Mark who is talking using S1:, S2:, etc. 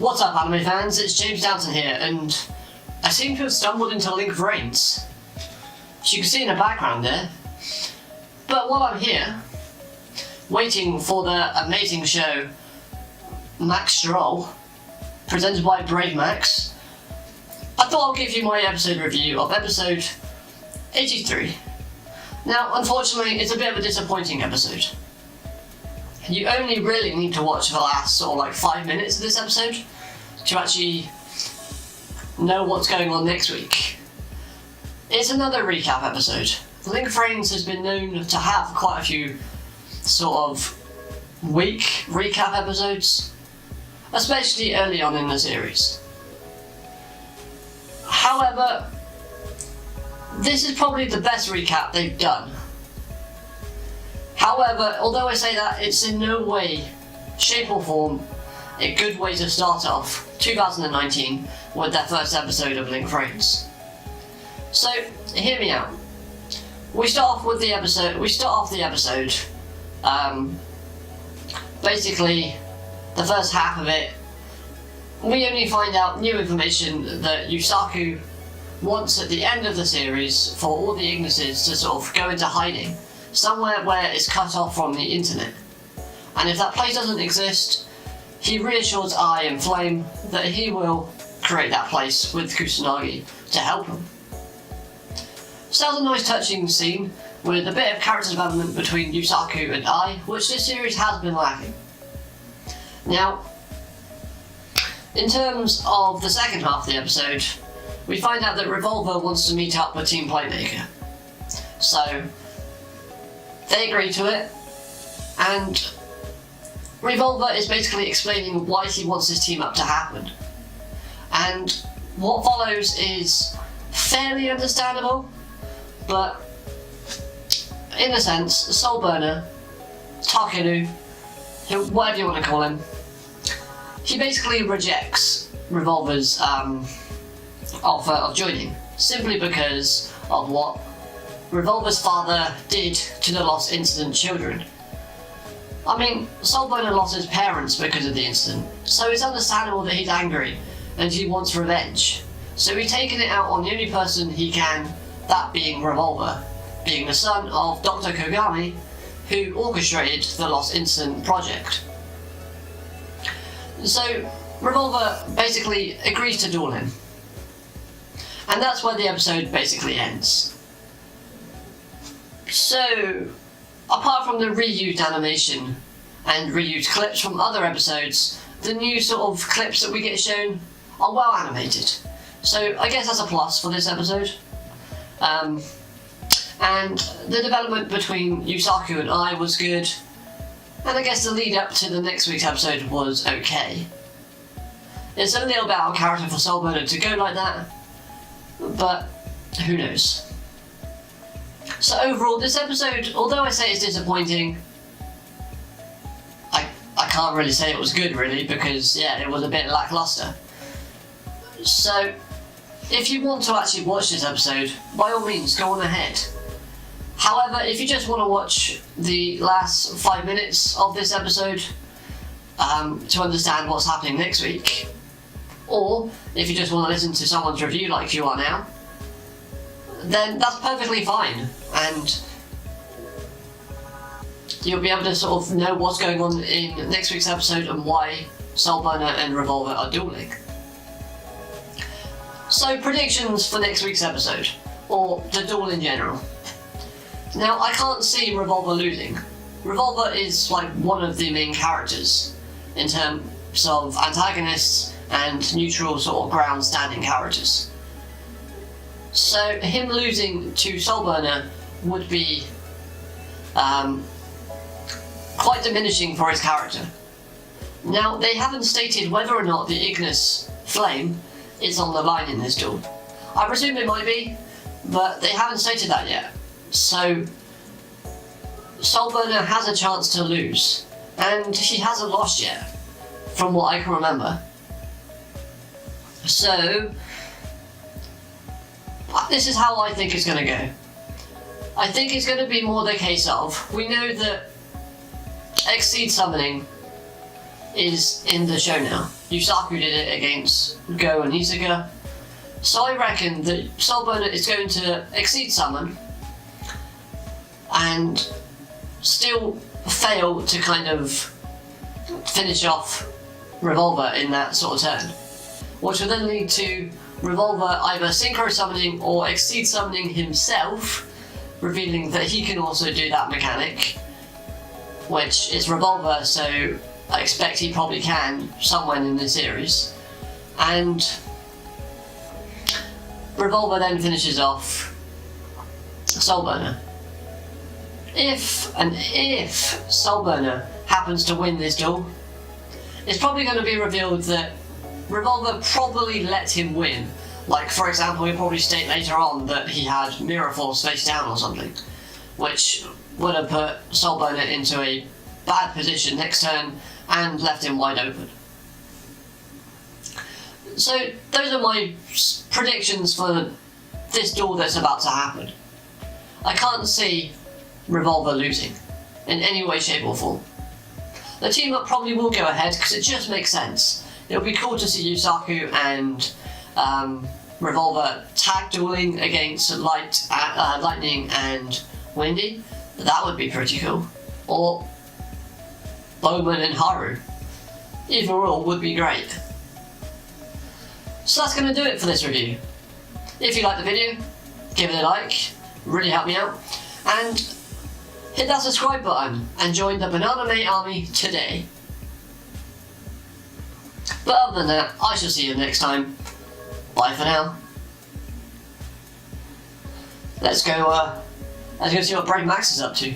S1: What's up, anime fans? It's James Downton here, and I seem to have stumbled into Link VRAINS. As you can see in the background there. But while I'm here, waiting for the amazing show Max Stroll, presented by Brave Max, I thought I'll give you my episode review of episode 83. Now, unfortunately, it's a bit of a disappointing episode. You only really need to watch the last sort of like 5 minutes of this episode to actually know what's going on next week. It's another recap episode. Link VRAINS has been known to have quite a few sort of weak recap episodes, especially early on in the series. However, this is probably the best recap they've done. However, although I say that, it's in no way, shape or form a good way to start off 2019 with their first episode of Link VRAINS. So, hear me out. We start off the episode, basically, the first half of it, we only find out new information that Yusaku wants at the end of the series for all the Ignises to sort of go into hiding, somewhere where it's cut off from the internet. And if that place doesn't exist, he reassures Ai and Flame that he will create that place with Kusanagi to help him. So that was a nice touching scene with a bit of character development between Yusaku and Ai, which this series has been lacking. Now, in terms of the second half of the episode, we find out that Revolver wants to meet up with Team Playmaker. So, they agree to it, and Revolver is basically explaining why he wants this team up to happen. And what follows is fairly understandable, but in a sense, Soulburner, Takeru, whatever you want to call him, he basically rejects Revolver's offer of joining, simply because of what Revolver's father did to the Lost Incident children. I mean, Soulburner lost his parents because of the incident, so it's understandable that he's angry and he wants revenge. So he's taking it out on the only person he can, that being Revolver, being the son of Dr. Kogami, who orchestrated the Lost Incident project. So Revolver basically agrees to duel him. And that's where the episode basically ends. So, apart from the reused animation and reused clips from other episodes, the new sort of clips that we get shown are well animated. So I guess that's a plus for this episode. And the development between Yusaku and Ai was good. And I guess the lead up to the next week's episode was okay. It's a little bit out of character for Soulburner to go like that, but who knows. So overall, this episode, although I say it's disappointing, I can't really say it was good really, because yeah, it was a bit lackluster. So, if you want to actually watch this episode, by all means, go on ahead. However, if you just want to watch the last 5 minutes of this episode to understand what's happening next week, or if you just want to listen to someone's review like you are now, then that's perfectly fine, and you'll be able to sort of know what's going on in next week's episode and why Soulburner and Revolver are dueling. So, predictions for next week's episode, or the duel in general. Now, I can't see Revolver losing. Revolver is like one of the main characters in terms of antagonists and neutral sort of ground standing characters. So him losing to Soulburner would be quite diminishing for his character. Now, they haven't stated whether or not the Ignis Flame is on the line in this duel. I presume it might be, but they haven't stated that yet. So, Soulburner has a chance to lose, and he hasn't lost yet, from what I can remember. So, this is how I think it's going to go. I think it's going to be more the case of, we know that Exceed Summoning is in the show now. Yusaku did it against Go and Izuka. So I reckon that Soulburner is going to exceed Summon and still fail to kind of finish off Revolver in that sort of turn, which will then lead to Revolver either synchro summoning or exceed summoning himself, revealing that he can also do that mechanic, which is Revolver, so I expect he probably can somewhere in the series. And Revolver then finishes off Soulburner. If Soulburner happens to win this duel, it's probably going to be revealed that Revolver probably let him win. Like, for example, he'll probably state later on that he had Mirror Force face down or something, which would have put Soulburner into a bad position next turn and left him wide open. So those are my predictions for this duel that's about to happen. I can't see Revolver losing in any way, shape or form. The team up probably will go ahead because it just makes sense. It'll be cool to see Yusaku and Revolver tag dueling against Lightning and Windy. That would be pretty cool. Or Bowman and Haru. Either or would be great. So that's going to do it for this review. If you liked the video, give it a like, really help me out, and hit that subscribe button and join the Banana Mate Army today. But other than that, I shall see you next time. Bye for now. Let's go see what Brave Max is up to.